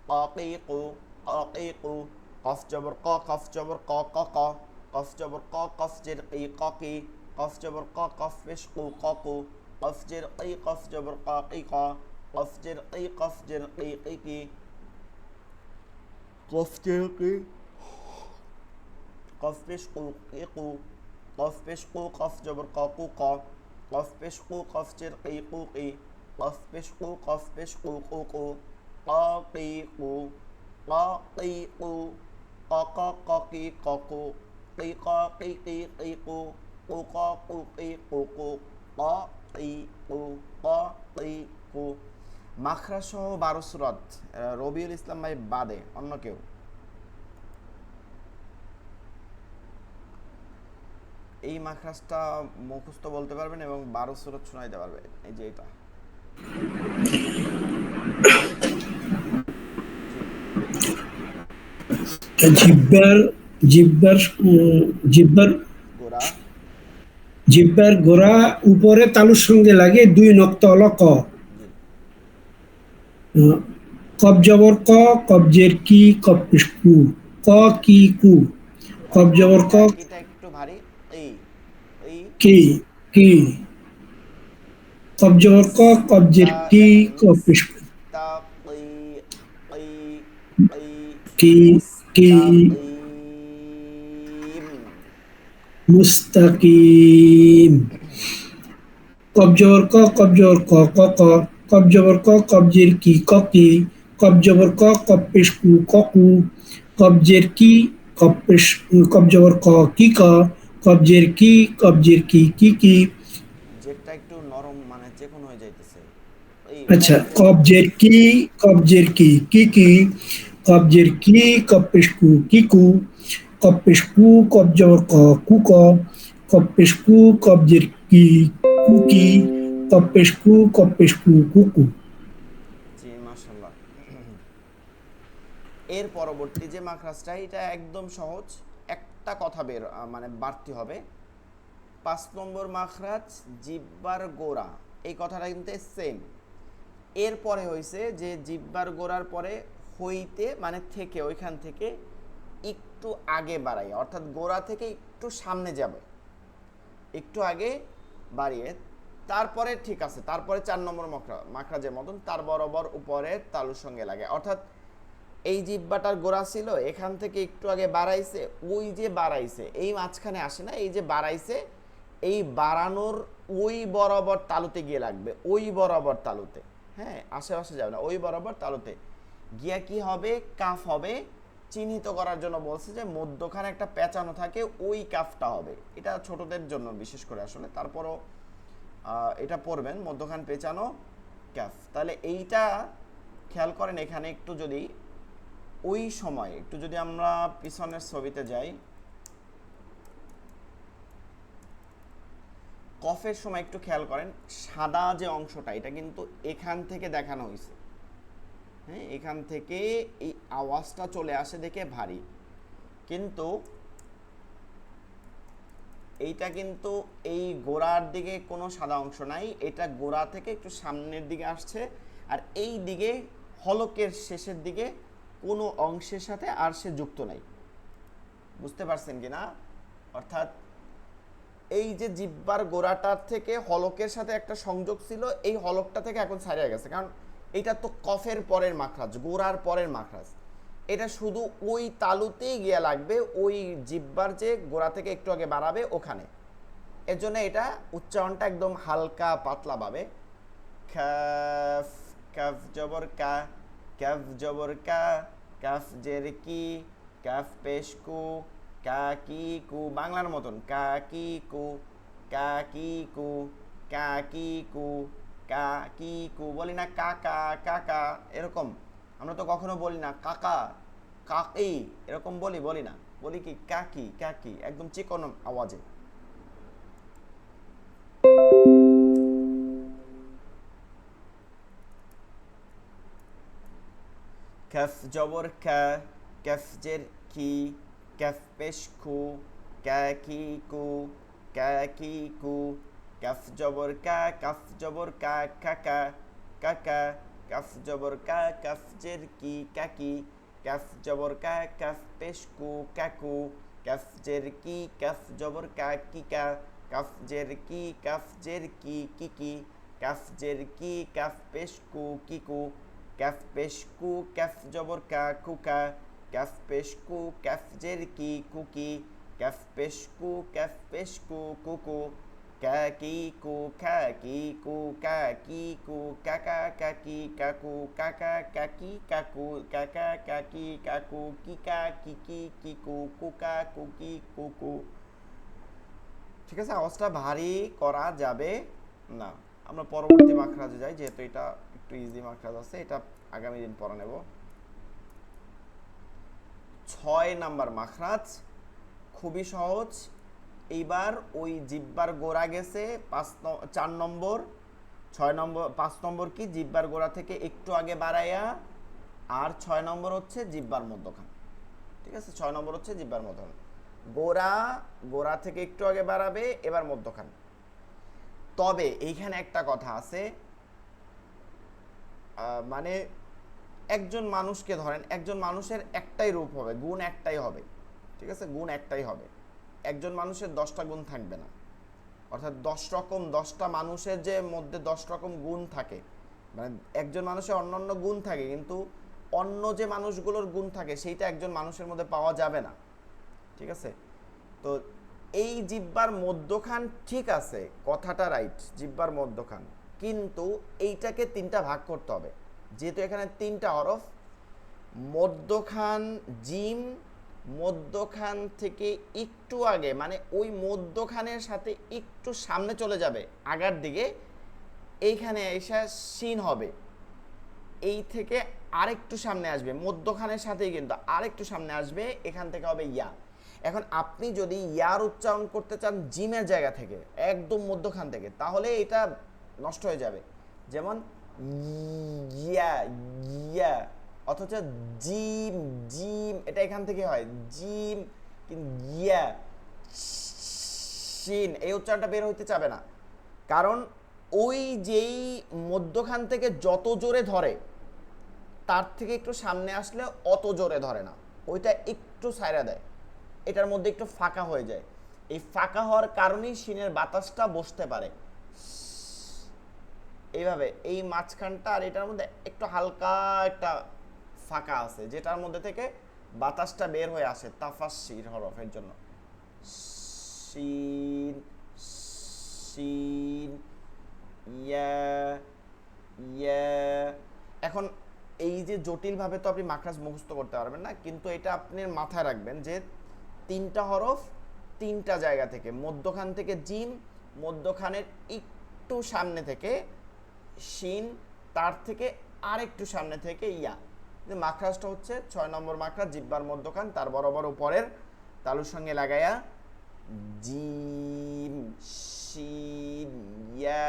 কাকিকু, কাকিকু। কফ জবর ক, কফ জবর ক, ক, ক। কফ জবর ক, কফ জের ই, কাকি। কফ জবর ক, কফ পেশ কু, কাকু। কফ জের ই, কফ জবর কাকি ক। কফ জের ই, কফ জের ই, কি। কফ জের কি, কফ পেশ কু, কু। কফ পেশ কু, কফ জবর ক, কু, ক। কফ পেশ কু, কফ জের কি, কু, কি। কফ পেশ কু, কফ পেশ কু, কু, কু। কাকিকু, কাকিকু। ক, কাকি, কাকু। কি, কাকি, কি, কিকু। কু, কাকু, কি, কুকু। কাকিকু, কাকিকু। মাখরাজ সহ 12 সূরাত রবিউল ইসলাম ভাই বাদে অন্য কেউ? এই মাখরাজটা মুখস্থ বলতে পারবেন এবং 12 সূরাত শোনাইতে পারবেন। এই যে এটা জিব্বার জিব্বার জিব্বার গোরা জিব্বার গোড়া উপরে তালুর সঙ্গে লাগে 2 নক্তাওয়ালা ক। জি কব জবর ক, কবজের কি, কব পেশ কু, ক কি কু। কব জবর ক, এটা একটু ভারী। কি কি কব জবর ক কবজের কি দেখেন কব পেশ মুস্তাকি কি কি কি কি মুস্তাকিম। মুস্তাকিম কব জবর ক কব জবর ক ক ক কব জবর ক কবজের কি ক কি কব জবর ক কব পেশ কু ক কু কবজের কি কব পেশ কব জবর ক কি ক কবজের কি যেটা একটু নরম মানে চিকন হয়ে যাইতেছে এই আচ্ছা কফের কবজের কি কবজের কি কব পেশ কু কি কু কব পেশ কু কব জবর ক কু ক কব পেশ কু কবজের কি কুকি কব পেশ কু কব পেশ কু কুকু জি মাশাআল্লাহ। এর পরবর্তী যে মাখরাজটা এটা একদম সহজ, একটা কথা মানে বাড়তি হবে। 5 নম্বর মাখরাজ জিহ্বার গোড়া, এই কথাটা কিন্তু সেম। এরপরে হয়েছে যে জিহ্বার গোড়ার পরে হইতে মানে থেকে, ওইখান থেকে একটু আগে বাড়াই, অর্থাৎ গোড়া থেকে একটু সামনে যাবে, একটু আগে বাড়িয়ে তারপরে ঠিক আছে, তারপরে 4 নম্বর মাখরাজের মতন তার বরাবর উপরের তালুর সঙ্গে লাগে। অর্থাৎ এই জিহ্বাটার গোড়া ছিল, এখান থেকে একটু আগে বাড়াইছে, ওই যে বাড়াইছে এই মাঝখানে আসে না, এই যে বাড়াইছে এই বাড়ানোর ওই বরাবর তালুতে গিয়ে লাগবে, ওই বরাবর তালুতে, হ্যাঁ আশেপাশে যাবে না, ওই বরাবর তালুতে গিয়া কি হবে, কাফ হবে। চিহ্নিত করার জন্য বলছে যে মধ্যখানে একটা পেঁচানো থাকে, ওই কাফটা হবে। এটা ছোটদের জন্য বিশেষ করে আসলে, তারপরও এটা পড়বেন মধ্যখান পেঁচানো কাফ। তাহলে এইটা খেয়াল করেন, এখানে একটু যদি ওই সময় একটু যদি আমরা পিছনের ছবিতে যাই, কফের সময় একটু খেয়াল করেন, সাদা যে অংশটা এটা কিন্তু এখান থেকে দেখানো হয়েছে, হ্যাঁ এখান থেকে এই আওয়াজটা চলে আসে দেখে ভারী, কিন্তু এইটা কিন্তু এই গোড়ার দিকে কোনো সাদা অংশ নাই, এটা গোড়া থেকে একটু সামনের দিকে আসছে, আর এই দিকে হলকের শেষের দিকে কোনো অংশের সাথে আর সে যুক্ত নাই। বুঝতে পারছেন কি না? অর্থাৎ এই যে জিহ্বার গোড়াটার থেকে হলকের সাথে একটা সংযোগ ছিল, এই হলকটা থেকে এখন ছাড়িয়ে গেছে, কারণ এটা তো কফের পরের মাখরাজ, গোড়ার পরের মাখরাজ, এটা শুধু ওই তালুতেই গিয়ে লাগবে, ওই জিহ্বার যে গোড়া থেকে একটু আগে বাড়াবে ওখানে। এর জন্য এটা উচ্চারণটা একদম হালকা পাতলা ভাবে, কাফ কাফ জবর কা, কাফ জবর কা, কাফ জের কি, কাফ পেশ কু, কা কি কু, বাংলার মতন কা কি কু, কা কি কু, কা কি কু, কা কি কু, বলি না কাকা কাকা, এরকম আমরা তো কখনো বলি না কাকা কাকি, এরকম বলি না, বলি কি কাকি কাকি, একদম চিকন আওয়াজে। কাফ জবর কা, কাফ জের কি, কাফ পেশ কু, কা কি কু, কা কি কু, কাফ জবর কা, কাফ জবর কা, কাকা কাকা, কাফ জবর কা, কাফ জের কি, কাকি, কাফ জবর কা, কাফ পেশ কু, কাকু, কাফ জের কি, কাফ জবর কা, কিকা, কাফ জের কি, কাফ জের কি, কিকি, কাফ জের কি, কাফ পেশ কু, কিকু, কাফ পেশ কু, কাফ জবর কা, কুকা, কাফ পেশ কু, কাফ জের কি, কুকি, কাফ পেশ কু, কাফ পেশ কু, কুকু, কা কি কু, খা কি কু, কা কি কু, কাকা কাকি, কাকু, কাকা কাকি, কাকু, কাকা কাকি, কাকু, কিকা কিকি, কিকু, কুকা কুকি, কুকু। ঠিক আছে, আওয়াজটা ভারী করা যাবে না। আমরা পরবর্তী মাখরাজে যাই, যেহেতু এটা একটু ইজি মাখরাজ আছে, এটা আগামী দিন পড়া নেব। 6 নাম্বার মাখরাজ খুবই সহজ। এইবার ওই জিহ্বার গোড়া গেছে 4 নম্বর, 6 নম্বর, 5 নম্বর কি জিহ্বার গোড়া থেকে একটু আগে বাড়াইয়া, আর 6 নম্বর হচ্ছে জিহ্বার মধ্যখান। ঠিক আছে, 6 নম্বর হচ্ছে জিহ্বার মধ্যখান, গোড়া থেকে একটু আগে বাড়াবে, এবার মধ্যখান। তবে এইখানে একটা কথা আছে, মানে একজন মানুষকে ধরেন, একজন মানুষের একটাই রূপ হবে, গুণ একটাই হবে, ঠিক আছে, গুণ একটাই হবে, একজন মানুষের 10টা গুণ থাকবে না। অর্থাৎ 10টা মানুষের যে মধ্যে 10 রকম গুণ থাকে, মানে একজন মানুষের অন্যান্য গুণ থাকে, কিন্তু অন্য যে মানুষগুলোর গুণ থাকে সেইটা একজন মানুষের মধ্যে পাওয়া যাবে না। ঠিক আছে? তো এই জিহ্বার মধ্যখান ঠিক আছে, কথাটা রাইট, জিহ্বার মধ্যখান, কিন্তু এইটাকে 3টা ভাগ করতে হবে। যেহেতু এখানে 3টা হরফ, মধ্যখান জিম, মধ্যখান থেকে একটু আগে, মানে ওই মধ্যখানের সাথে একটু সামনে চলে যাবে আগার দিকে, এইখানে এসে শিন হবে। এই থেকে আরেকটু সামনে আসবে, মধ্যখানের সাথেই কিন্তু আরেকটু সামনে আসবে, এখান থেকে হবে ইয়া। এখন আপনি যদি ইয়ার উচ্চারণ করতে চান জিমের জায়গা থেকে, একদম মধ্যখান থেকে, তাহলে এটা নষ্ট হয়ে যাবে। যেমন ইয়া ইয়া, অথচ জিম জিম এটা এখান থেকে হয় জিম, কিন্তু ইয়া শিন এই উচ্চারণটা বের হইতে চাবে না, কারণ ওই যেই মধ্যখান থেকে যত জোরে ধরে তার থেকে একটু সামনে আসলে অত জোরে ধরে না, ওইটা একটু সাইরা দেয়, এটার মধ্যে একটু ফাঁকা হয়ে যায়। এই ফাঁকা হওয়ার কারণেই শিনের বাতাসটা বসতে পারে এইভাবে, এই মাঝখানটা আর এটার মধ্যে একটু হালকা একটা ফাঁকা আছে, যেটার মধ্যে থেকে বাতাসটা বের হয়ে আসে তাফাসসির হরফের জন্য। শিন শিন ইয়া ইয়া। এখন এই যে জটিলভাবে তো আপনি মাখরাজ মুখস্থ করতে পারবেন না, কিন্তু এটা আপনি মাথায় রাখবেন যে 3টা হরফ 3টা জায়গা থেকে, মধ্যখান থেকে জিম, মধ্যখানের একটু সামনে থেকে শিন, তার থেকে আরেকটু সামনে থেকে ইয়া। মাখরাজটা হচ্ছে 6 নম্বর মাখরাজ, জিহ্বার মধ্যখান, তার বরাবর উপরের তালুর সঙ্গে লাগায়া জিম শিন ইয়া,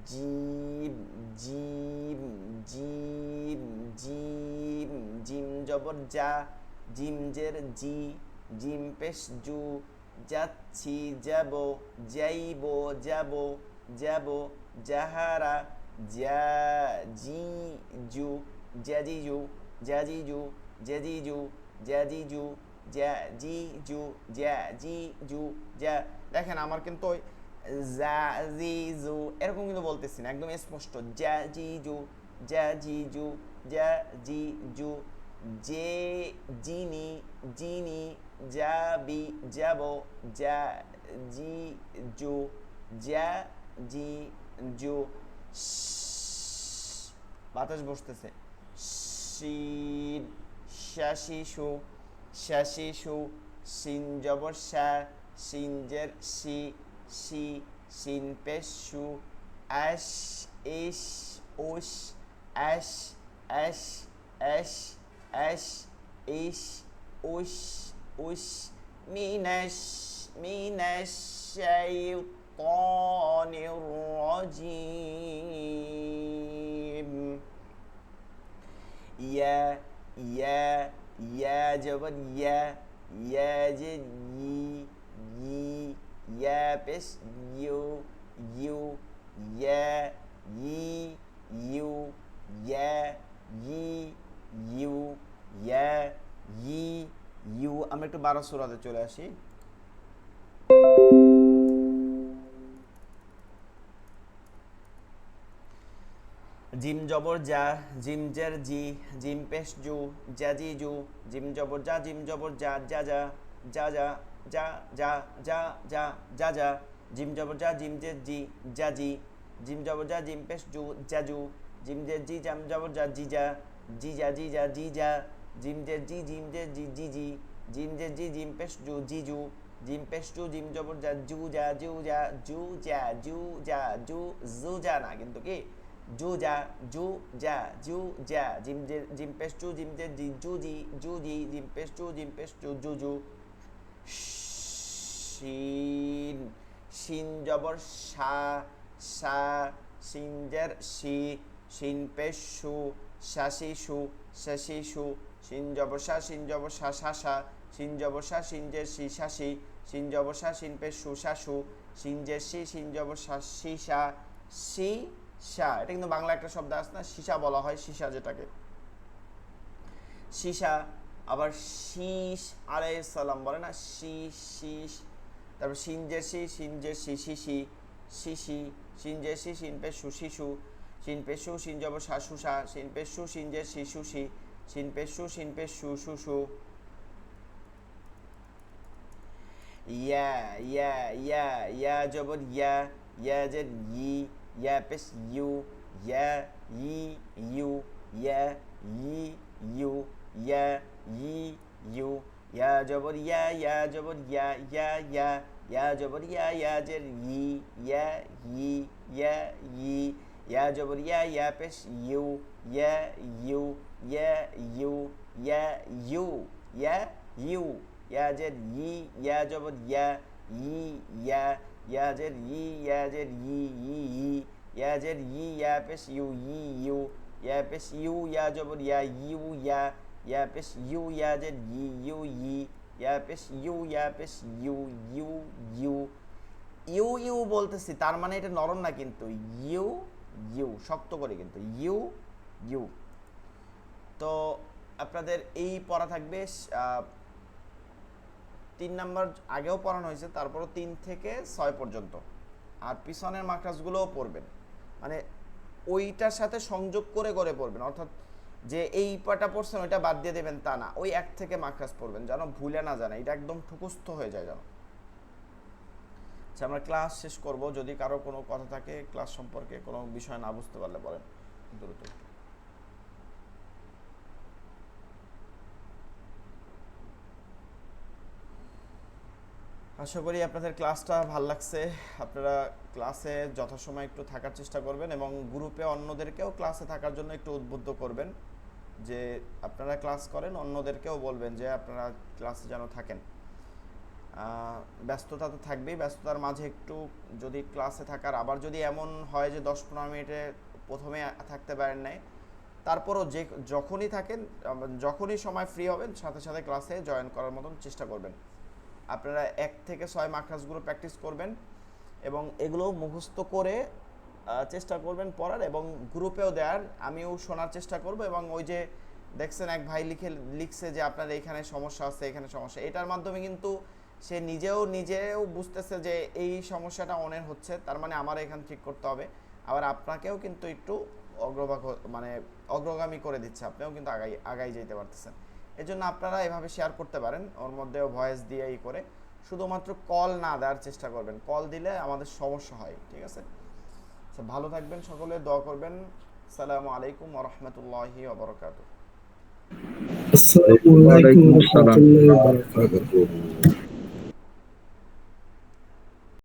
জিম জিম জিম জিম, জিম জবর যা, জিম জের জি, জিম পেশ জু, যাচ্ছি যাব, যাইব যাব, যাব যাহারা, যা জি জু, জাজিজু জাজিজু জাজিজু জাজিজু জাজিজু জাজিজু যা। দেখেন আমার কিন্তু ওই জাজিজু এরকম কিন্তু বলতেছি না, একদম স্পষ্ট জাজিজু জাজিজু জাজিজু, যে জিনি জিনি, যাবি যাব, যা জি জু, যা জি জু, বাতাস বসতেছে। শিন শাশিশু শাশিশু, শিন জবর শা, শিনজের শি শি, শিন পেশ শু, আশ ইশ উশ, আশ আশ আশ আশ ইশ উশ উশ, মিনাশ মিনাশ শাইতানির রাজিম। ইয়া ইয়া ইয়া জবর ইয়া, ইয়া যে ই ই, ইয়া পেশ ইউ ইউ, ইয়া ই ইউ, ইয়া ই ইউ, ইয়া ই ইউ। আমরা একটু 12 সূরাতে চলে আসি। জিম জবর যা, জিম জের জি, জিম পেশ জু, জাজি জু, জিম জবর যা, জিম জবর যা, যা যা যা যা যা যা যা যা যা, জিম জবর যা, জিম জের জি, জাজি, জিম জবর যা, জিম পেশ জু, জাজু, জিম জের জি, জাম জবর যা, জি যা জি যা জি যা জি যা, জিম জের জি, জিম জের জি, জি জি, জিম জের জি, জিম পেশ জু, জিজু, জিম পেশ জু, জিম জবর যা, জু যা জু যা জু যা জু যা জু, জু যা না কিন্তু কি জু যা জু যা জু যা, জিম জে জিম পেশ জু, জিম জে জি, জু জি জু জি, জিম পেশ জু, জিম পেশ জু, জু জু। শিন শিন জবর শা শা, শিনজের শি, শিন পেশ শু, শাশিশু শাশিশু, শিন জবর শা, শিন জবর শা শা শা, শিন জবর শা, শিনজের শি শাশি, শিন জবর শা, শিন পেশ শু শাশু, শিনজের শি, শিন জবর শা শিশা শি শা। এটা কিন্তু বাংলা একটা শব্দ আছে না, সীসা বলা হয়, সীসা যেটাকে সীসা। আবার শীষ আলাইহিস সালাম বলে না, শীষ শীষ। তারপর সিনজেসি সিনজেসি শিশি শিশি সিনজেসি সিনপেশু শিশু সিনপেশু সিনজব শাশুষা সিনপেশু সিনজে শিশুশি সিনপেশু সিনপেশু শুশু ইয়া ইয়া ইয়া ইয়া জবর ইয়া জের ইয়া পেশ ইউ ইয়া ইউ ইয়া ইউ ইয়া ইউ ইয়া জবর ইয়া জবর ইয়া জবর ইয়া জের ইয়া ইয়া জবর ইয়া পেশ ইউ ইয়া ইউ ইয়া জের ইয়া জবর ইয়া জের ইয়া জের ইয়া জের ইয়া পেশ ইউ ইয়া পেশ ইউ ইয়া জবর ইয়া পেশ ইউ ইয়া জের ইয়া পেশ ইউ বলতেছি, তার মানে এটা নরম না কিন্তু, ইউ শক্ত করে কিন্তু, ইউ। তো আপনাদের এই পড়া থাকবে 3 নাম্বার আগেও পড়ানো হয়েছে, তারপরও 3 থেকে 6 পর্যন্ত, আর পিছনের মাখরাজগুলোও পড়বেন, মানে ওইটার সাথে সংযোগ করে করে পড়বেন, অর্থাৎ যে এই পাটা পড়ছেন ওইটা বাদ দিয়ে দেবেন তা না, ওই 1 থেকে মাখরাজ পড়বেন, যেন ভুলে না জানে, এটা একদম ঠুকুস্থ হয়ে যায় যেন। আচ্ছা, আমরা ক্লাস শেষ করব, যদি কারো কোনো কথা থাকে ক্লাস সম্পর্কে কোনো বিষয় না বুঝতে পারলে বলেন দ্রুত। আশা করি আপনাদের ক্লাসটা ভালো লাগছে, আপনারা ক্লাসে যথাসময় একটু থাকার চেষ্টা করবেন এবং গ্রুপে অন্যদেরকেও ক্লাসে থাকার জন্য একটু উদ্বুদ্ধ করবেন, যে আপনারা ক্লাস করেন, অন্যদেরকেও বলবেন যে আপনারা ক্লাসে যেন থাকেন। ব্যস্ততা তো থাকবেই, ব্যস্ততার মাঝে একটু যদি ক্লাসে থাকার, আবার যদি এমন হয় যে 10-15 মিনিটে প্রথমে থাকতে পারেন নাই, তারপরও যখনই থাকেন, যখনই সময় ফ্রি হবেন সাথে সাথে ক্লাসে জয়েন করার মতন চেষ্টা করবেন। আপনারা 1 থেকে 6 মাখরাজগুলো প্র্যাকটিস করবেন এবং এগুলো মুখস্থ করে চেষ্টা করবেন পড়ার, এবং গ্রুপেও দেওয়ার, আমিও শোনার চেষ্টা করব। এবং ওই যে দেখছেন এক ভাই লিখছে যে আপনার এখানে সমস্যা আছে, এখানে সমস্যা, এটার মাধ্যমে কিন্তু সে নিজেও বুঝতেছে যে এই সমস্যাটা অনেক হচ্ছে, তার মানে আমার এখানে ঠিক করতে হবে। আবার আপনাকেও কিন্তু একটু অগ্রগামী করে দিচ্ছে, আপনিও কিন্তু আগাই যেতে পারতেছেন। এই জন্য আপনারা এভাবে শেয়ার করতে পারেন, ওর মধ্যেও ভয়েস দিয়ে করে, শুধুমাত্র কল না দেওয়ার চেষ্টা করবেন, কল দিলে আমাদের সমস্যা হয়, ঠিক আছে? ভালো থাকবেন সকলে, দোয়া করবেন। আসসালামু আলাইকুম ওয়া রাহমাতুল্লাহি ওয়া বারাকাতুহু। আসসালামু আলাইকুম ওয়া রাহমাতুল্লাহি ওয়া বারাকাতুহু। বারাকাতুহু।